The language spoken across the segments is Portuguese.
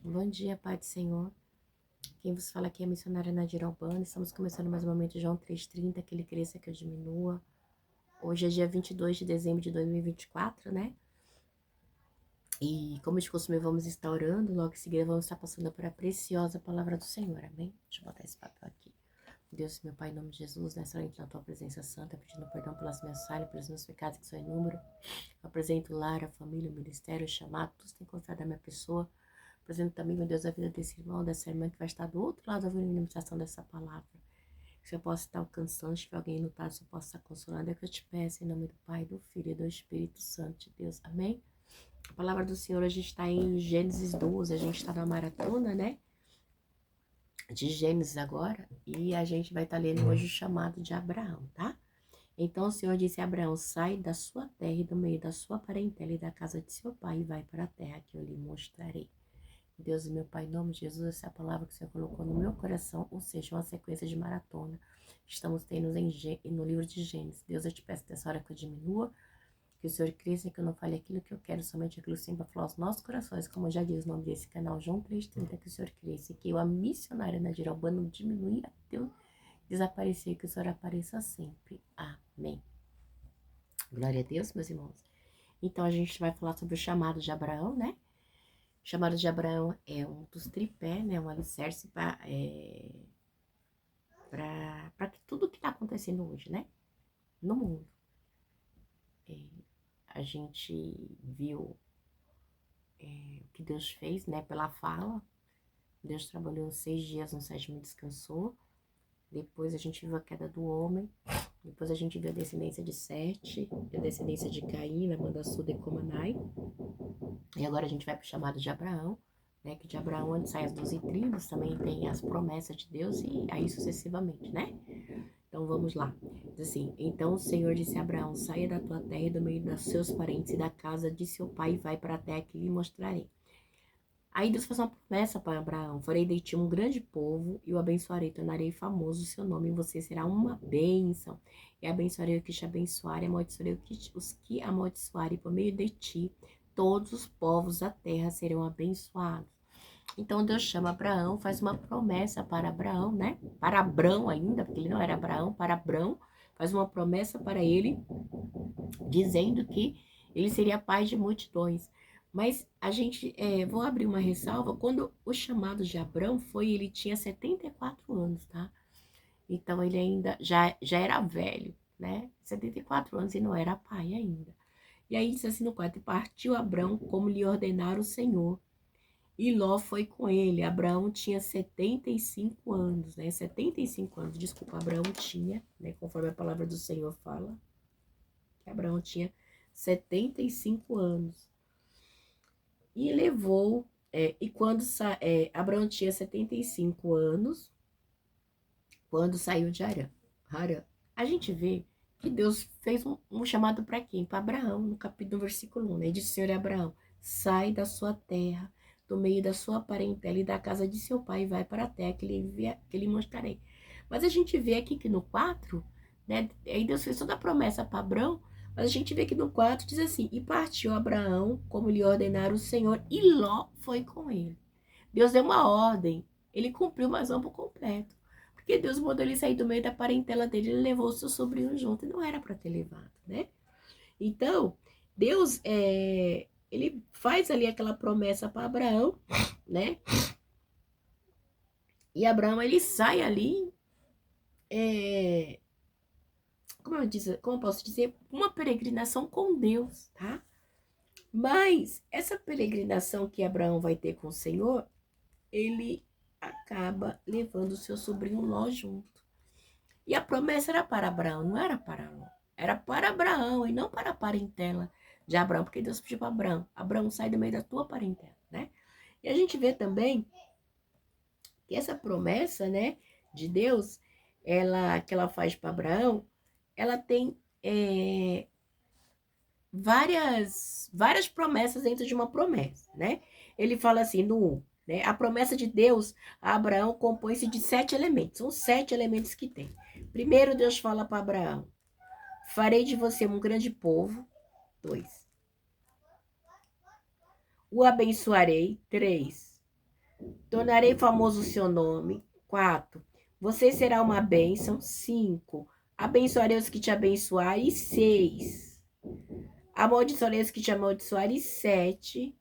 Bom dia, Pai do Senhor. Quem vos fala aqui é a missionária Nadira Albano. Estamos começando mais um momento João 3,30, que ele cresça, que eu diminua. Hoje é dia 22 de dezembro de 2024, né? E como de costume, vamos estar orando. Logo em seguida, vamos estar passando por a preciosa palavra do Senhor, amém? Deixa eu botar esse papel aqui. Deus, meu Pai, em nome de Jesus, nessa hora na tua presença santa, pedindo perdão pelas minhas falhas, pelos meus pecados que são em número. Eu apresento o lar, a família, o ministério, o chamado, tudo tem encontrado a minha pessoa. Apresento também, meu Deus, a vida desse irmão, dessa irmã que vai estar do outro lado ouvindo a ministração dessa palavra. Se eu possa estar alcançando, se tiver alguém lutado, se eu possa estar consolando, é que eu te peço, em nome do Pai, do Filho e do Espírito Santo de Deus. Amém? A palavra do Senhor, a gente está em Gênesis 12, a gente está na maratona, né? De Gênesis agora, e a gente vai estar lendo hoje o chamado de Abraão, tá? Então o Senhor disse a Abraão: sai da sua terra e do meio da sua parentela e da casa de seu pai, e vai para a terra que eu lhe mostrarei. Deus e meu Pai, em nome de Jesus, essa é a palavra que o Senhor colocou no meu coração, ou seja, uma sequência de maratona. Estamos tendo no livro de Gênesis. Deus, eu te peço nessa hora que eu diminua, que o Senhor cresça, que eu não fale aquilo que eu quero, somente aquilo sempre para falar aos nossos corações, como já diz o nome desse canal, João 3,30, que o Senhor cresça, que eu, a missionária Nadira Albano, diminui até eu desaparecer, que o Senhor apareça sempre. Amém. Glória a Deus, meus irmãos. Então, a gente vai falar sobre o chamado de Abraão, né? O chamado de Abraão é um dos tripés, né? Um alicerce para que tudo que está acontecendo hoje, né? No mundo. A gente viu o que Deus fez, né? Pela fala. Deus trabalhou 6 dias, no 7º descansou. Depois a gente viu a queda do homem. Depois a gente viu a descendência de Sete, a descendência de Caim, na banda sul de Comanai. E agora a gente vai para o chamado de Abraão, né? Que de Abraão, onde saem as 12 tribos, também tem as promessas de Deus e aí sucessivamente, né? Então vamos lá. Diz assim: então o Senhor disse a Abraão: saia da tua terra e do meio dos seus parentes e da casa de seu pai e vai para a terra que lhe mostrarei. Aí Deus faz uma promessa para Abraão: farei de ti um grande povo e o abençoarei, tornarei famoso o seu nome e você será uma bênção. E abençoarei os que te abençoarem, amaldiçoarei os que amaldiçoarem, por meio de ti todos os povos da terra serão abençoados. Então Deus chama Abraão, faz uma promessa para Abraão, né? Para Abrão ainda, porque ele não era Abraão, para Abrão, faz uma promessa para ele, dizendo que ele seria pai de multidões. Mas a gente, vou abrir uma ressalva, quando o chamado de Abrão foi, ele tinha 74 anos, tá? Então ele ainda já era velho, né? 74 anos e não era pai ainda. E aí diz assim no 4, partiu Abrão como lhe ordenara o Senhor. E Ló foi com ele. Abraão tinha 75 anos, né? 75 anos, desculpa, Abraão tinha, né? Conforme a palavra do Senhor fala, que Abraão tinha 75 anos. E levou, e quando Abraão tinha 75 anos, quando saiu de Harã. A gente vê que Deus fez um chamado para quem? Para Abraão, no capítulo, versículo 1, né? Disse o Senhor a Abraão: sai da sua terra, do meio da sua parentela e da casa de seu pai, e vai para a terra que lhe mostrarei. Mas a gente vê aqui que no 4, né? Aí Deus fez toda a promessa para Abraão, mas a gente vê que no 4 diz assim: e partiu Abraão, como lhe ordenara o Senhor, e Ló foi com ele. Deus deu uma ordem, ele cumpriu, mas não por completo. Porque Deus mandou ele sair do meio da parentela dele, ele levou o seu sobrinho junto, e não era para ter levado, né? Então, Deus, ele faz ali aquela promessa para Abraão, né? E Abraão, ele sai ali, como eu posso dizer, uma peregrinação com Deus, tá? Mas essa peregrinação que Abraão vai ter com o Senhor, ele acaba levando o seu sobrinho Ló junto. E a promessa era para Abraão, não era para Ló. Era para Abraão e não para a parentela de Abraão, porque Deus pediu para Abraão: Abraão, sai do meio da tua parentela, né? E a gente vê também que essa promessa, né, de Deus, que ela faz para Abraão, ela tem várias promessas dentro de uma promessa, né? Ele fala assim no 1, né? A promessa de Deus a Abraão compõe-se de 7 elementos. São 7 elementos que tem. Primeiro, Deus fala para Abraão: farei de você um grande povo. 2. O abençoarei. 3. Tornarei famoso o seu nome. 4. Você será uma bênção. 5. Abençoarei os que te abençoarem. 6. Amaldiçoarei os que te amaldiçoarem. 7.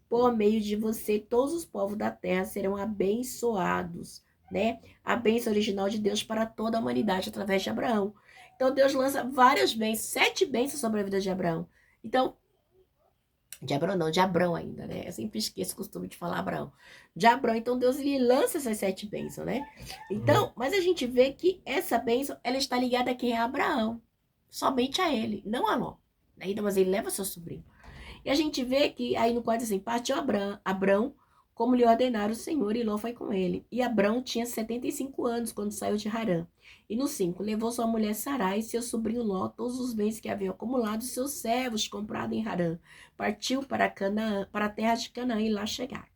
Por meio de você, todos os povos da terra serão abençoados, né? A bênção original de Deus para toda a humanidade através de Abraão. Então, Deus lança várias bênçãos, 7 bênçãos sobre a vida de Abraão. Então, de Abraão não, de Abrão ainda, né? Eu sempre esqueço o costume de falar Abraão. De Abrão, então Deus ele lança essas 7 bênçãos, né? Então, mas a gente vê que essa bênção, ela está ligada a quem? A Abraão. Somente a ele, não a Ló. Ainda, mas ele leva seu sobrinho. E a gente vê que aí no 4 assim, partiu Abrão, como lhe ordenara o Senhor, e Ló foi com ele. E Abrão tinha 75 anos quando saiu de Harã. E no 5, levou sua mulher Sarai e seu sobrinho Ló, todos os bens que haviam acumulado, seus servos comprados em Harã. Partiu para Canaã, para a terra de Canaã, e lá chegaram.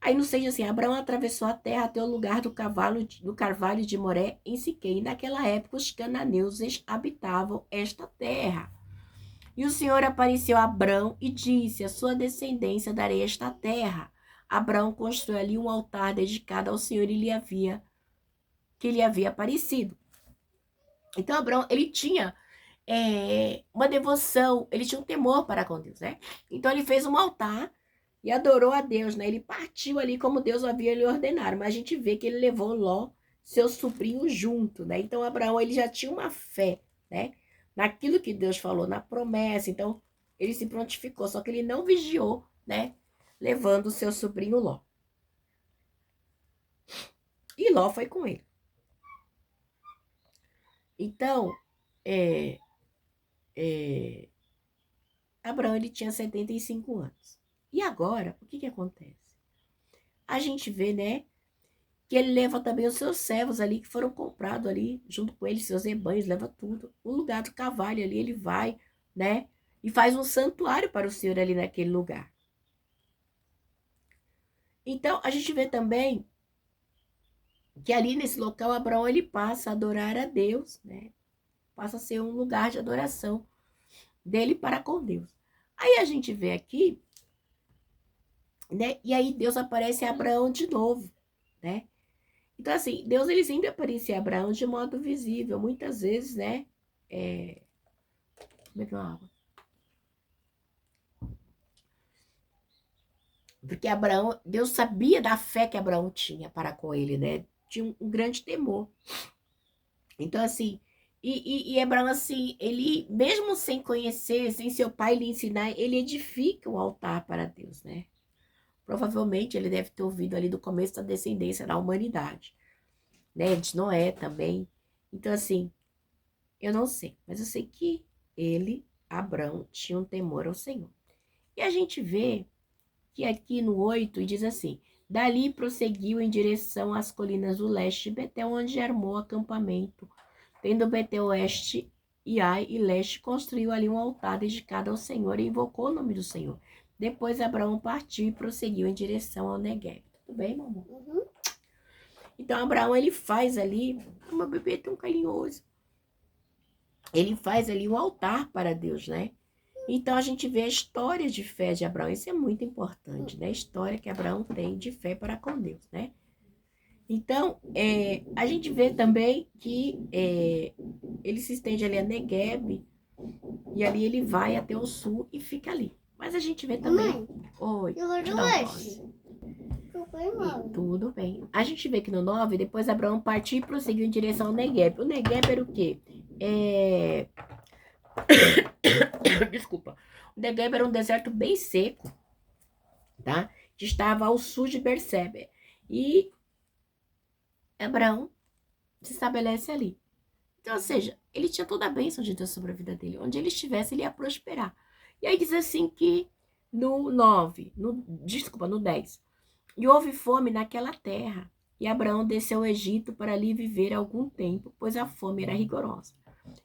Aí no 6 assim, Abraão atravessou a terra até o lugar do carvalho de Moré, em Siquém. E naquela época os cananeus habitavam esta terra. E o Senhor apareceu a Abrão e disse, a sua descendência darei esta terra. Abrão construiu ali um altar dedicado ao Senhor que lhe havia aparecido. Então, Abrão, ele tinha uma devoção, ele tinha um temor para com Deus, né? Então, ele fez um altar e adorou a Deus, né? Ele partiu ali como Deus havia lhe ordenado, mas a gente vê que ele levou Ló, seu sobrinho, junto, né? Então, Abraão, ele já tinha uma fé, né? Naquilo que Deus falou, na promessa. Então, ele se prontificou, só que ele não vigiou, né? Levando o seu sobrinho Ló. E Ló foi com ele. Então, Abraão, ele tinha 75 anos. E agora, o que acontece? A gente vê, né, que ele leva também os seus servos ali, que foram comprados ali, junto com ele, seus rebanhos, leva tudo. O lugar do cavalo ali, ele vai, né, e faz um santuário para o Senhor ali naquele lugar. Então, a gente vê também que ali nesse local, Abraão, ele passa a adorar a Deus, né, passa a ser um lugar de adoração dele para com Deus. Aí a gente vê aqui, né, e aí Deus aparece a Abraão de novo, né. Então, assim, Deus ele sempre aparecia a Abraão de modo visível, muitas vezes, né? Como é que é uma água? Porque Abraão, Deus sabia da fé que Abraão tinha para com ele, né? Tinha um grande temor. Então, assim, e Abraão, assim, ele, mesmo sem conhecer, sem seu pai lhe ensinar, ele edifica um altar para Deus, né? Provavelmente ele deve ter ouvido ali do começo da descendência da humanidade, né? De Noé também. Então, assim, eu não sei, mas eu sei que ele, Abrão, tinha um temor ao Senhor. E a gente vê que aqui no 8 diz assim, dali prosseguiu em direção às colinas do leste de Betel, onde armou acampamento. Tendo Betel oeste e Ai e leste, construiu ali um altar dedicado ao Senhor e invocou o nome do Senhor. Depois Abraão partiu e prosseguiu em direção ao Negueb. Tudo bem, mamãe? Uhum. Então Abraão, ele faz ali, meu bebê é tão carinhoso, ele faz ali um altar para Deus, né? Então a gente vê a história de fé de Abraão, isso é muito importante, né? A história que Abraão tem de fé para com Deus, né? Então, a gente vê também que ele se estende ali a Negueb, e ali ele vai até o sul e fica ali. Mas a gente vê também... Mãe, oi, tudo bem. A gente vê que no 9, depois Abraão partiu e prosseguiu em direção ao Negueb. O Negueb era o quê? Desculpa. O Negueb era um deserto bem seco, tá? Que estava ao sul de Berseba. E Abraão se estabelece ali. Então, ou seja, ele tinha toda a bênção de Deus sobre a vida dele. Onde ele estivesse, ele ia prosperar. E aí diz assim que no 10. E houve fome naquela terra. E Abraão desceu ao Egito para ali viver algum tempo, pois a fome era rigorosa.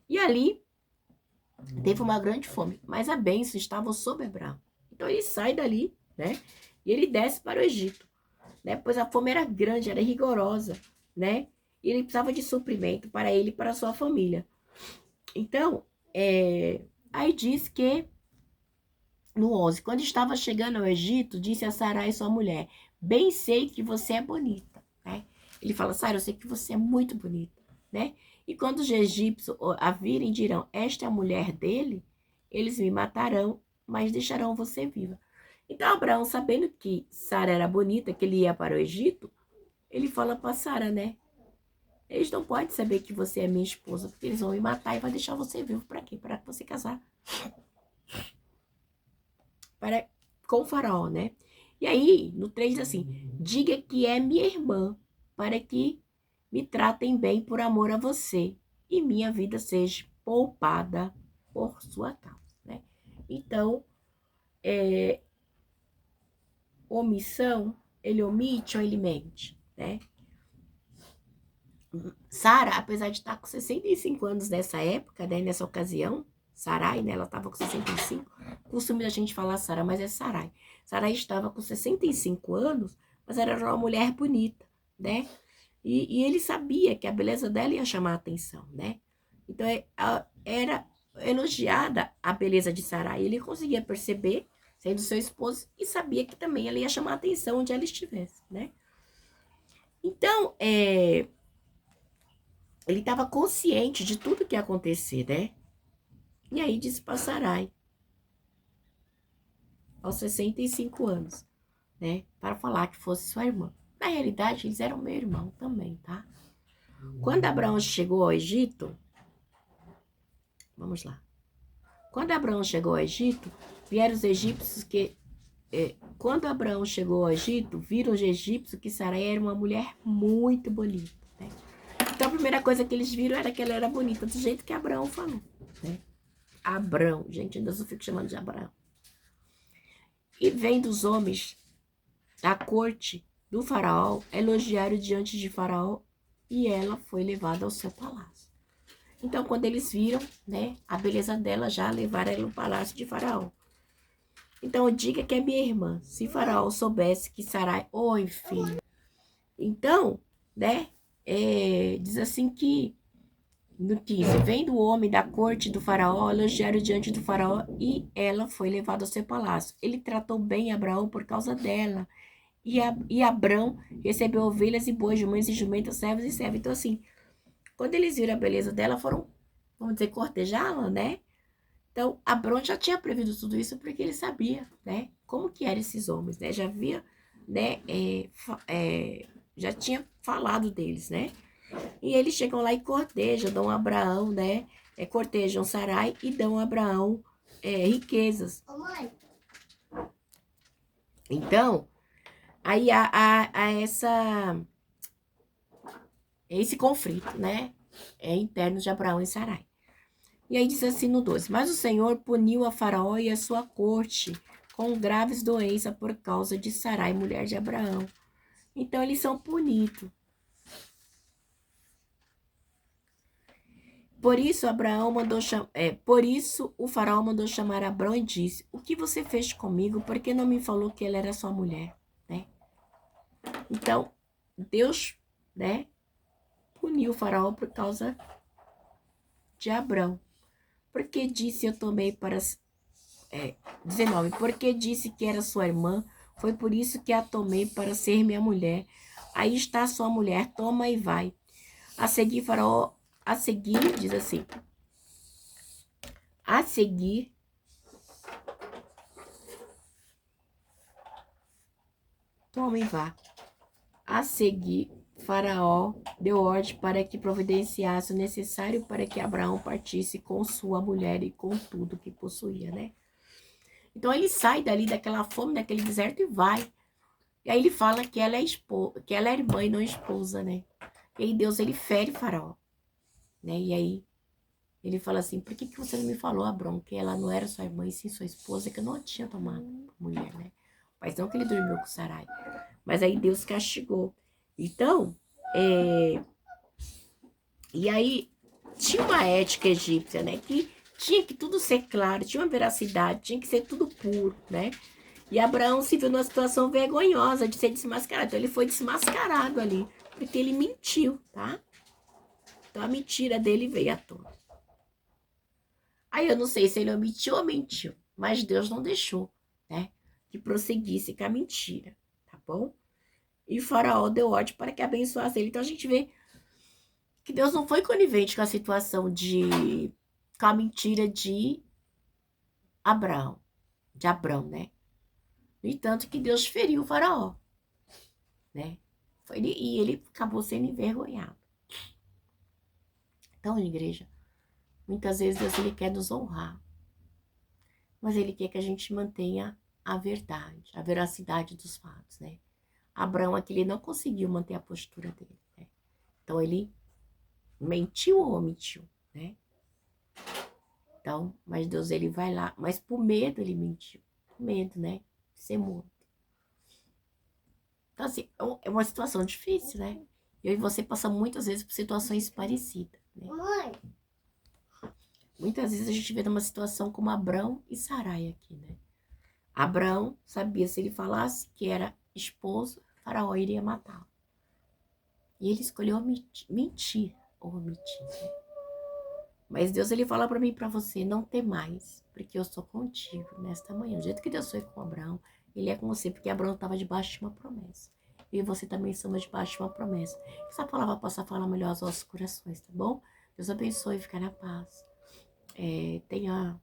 E ali teve uma grande fome, mas a bênção estava sobre Abraão. Então ele sai dali, né? E ele desce para o Egito, né? Pois a fome era grande, era rigorosa, né? E ele precisava de suprimento para ele e para a sua família. Então, aí diz que no 11, quando estava chegando ao Egito, disse a Sarai, sua mulher, bem sei que você é bonita, né? Ele fala, Sara, eu sei que você é muito bonita, né? E quando os egípcios a virem, dirão, esta é a mulher dele, eles me matarão, mas deixarão você viva. Então, Abraão, sabendo que Sara era bonita, que ele ia para o Egito, ele fala para Sara, né? Eles não podem saber que você é minha esposa, porque eles vão me matar e vai deixar você vivo. Para quê? Para você casar com o faraó, né? E aí, no 3 diz assim, diga que é minha irmã, para que me tratem bem por amor a você, e minha vida seja poupada por sua causa, né? Então, omissão, ele omite ou ele mente, né? Sara, apesar de estar com 65 anos nessa época, né, nessa ocasião, Sarai, né, ela estava com 65, costume da gente falar Sara, mas é Sarai. Sarai estava com 65 anos, mas era uma mulher bonita, né? E ele sabia que a beleza dela ia chamar a atenção, né? Então, era elogiada a beleza de Sarai. Ele conseguia perceber, sendo seu esposo, e sabia que também ela ia chamar a atenção onde ela estivesse, né? Então, ele estava consciente de tudo que ia acontecer, né? E aí disse para Sarai, aos 65 anos, né? Para falar que fosse sua irmã. Na realidade, eles eram meu irmão também, tá? Quando Abraão chegou ao Egito, vamos lá. Quando Abraão chegou ao Egito, vieram os egípcios que... quando Abraão chegou ao Egito, viram os egípcios que Sarai era uma mulher muito bonita, né? Então a primeira coisa que eles viram era que ela era bonita, do jeito que Abraão falou, né? Abrão, gente, ainda só fico chamando de Abraão. E vendo os homens da corte do faraó elogiaram diante de faraó e ela foi levada ao seu palácio. Então, quando eles viram, né, a beleza dela, já levaram ela ao palácio de faraó. Então, diga que é minha irmã. Se faraó soubesse que Sarai... Oi, filho. Então, né, diz assim que no 15, vendo o homem da corte do faraó, elogiaram diante do faraó e ela foi levada ao seu palácio. Ele tratou bem Abraão por causa dela. E Abrão recebeu ovelhas e bois, jumentos e jumentas, servos e servas. Então, assim, quando eles viram a beleza dela, foram, vamos dizer, cortejá-la, né? Então, Abrão já tinha previsto tudo isso porque ele sabia, né? Como que eram esses homens, né? Já havia, né? Já tinha falado deles, né? E eles chegam lá e cortejam, dão a Abraão, né? Cortejam Sarai e dão a Abraão riquezas. Ô, mãe. Então, aí há esse conflito, né? Interno de Abraão e Sarai. E aí diz assim no 12, mas o Senhor puniu a Faraó e a sua corte com graves doenças por causa de Sarai, mulher de Abraão. Então eles são punidos. Por isso por isso o faraó mandou chamar Abrão e disse: o que você fez comigo? Por que não me falou que ela era sua mulher, né? Então Deus, né, puniu o faraó por causa de Abrão. Porque disse eu tomei para 19, porque disse que era sua irmã, foi por isso que a tomei para ser minha mulher. Aí está sua mulher, toma e vai. A seguir, faraó, diz assim, a seguir, toma e vá. A seguir, faraó deu ordem para que providenciasse o necessário para que Abraão partisse com sua mulher e com tudo que possuía, né? Então ele sai dali daquela fome, daquele deserto e vai. E aí ele fala que ela é irmã e não esposa, né? E aí Deus, ele fere Faraó, né? E aí ele fala assim, por que você não me falou, Abrão, que ela não era sua irmã e sim sua esposa, que eu não a tinha tomado mulher, né? Mas não que ele dormiu com Sarai. Mas aí Deus castigou. Então, e aí tinha uma ética egípcia, né? Que tinha que tudo ser claro, tinha uma veracidade, tinha que ser tudo puro, né? E Abraão se viu numa situação vergonhosa de ser desmascarado. Então ele foi desmascarado ali, porque ele mentiu, tá? Então a mentira dele veio à tona. Aí eu não sei se ele omitiu ou mentiu, mas Deus não deixou, né? Que prosseguisse com a mentira, tá bom? E Faraó deu ordem para que abençoasse ele. Então a gente vê que Deus não foi conivente com a situação com a mentira de Abraão, né? No entanto, que Deus feriu o Faraó, né? E ele acabou sendo envergonhado. Então, igreja, muitas vezes Deus ele quer nos honrar, mas ele quer que a gente mantenha a verdade, a veracidade dos fatos, né? Abraão aqui ele não conseguiu manter a postura dele, né? Então ele mentiu ou omitiu, né? Então, mas Deus ele vai lá, mas por medo ele mentiu, por medo, né? De ser morto. Então assim, é uma situação difícil, né? Eu e você passamos muitas vezes por situações parecidas, né? Muitas vezes a gente vê numa situação como Abrão e Sarai aqui, né? Abraão sabia, se ele falasse que era esposo, Faraó iria matá-lo. E ele escolheu mentir ou omitir, né? Mas Deus, ele fala para mim e para você, não temais, porque eu sou contigo nesta manhã. Do jeito que Deus foi com Abraão, ele é com você, porque Abraão estava debaixo de uma promessa. Eu e você também somos debaixo de uma promessa. Que essa palavra possa falar melhor aos nossos corações, tá bom? Deus abençoe e fica na paz. Tenha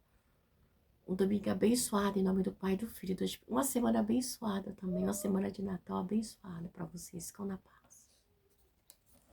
um domingo abençoado em nome do Pai e do Filho. Uma semana abençoada também, uma semana de Natal abençoada para vocês. Ficam na paz.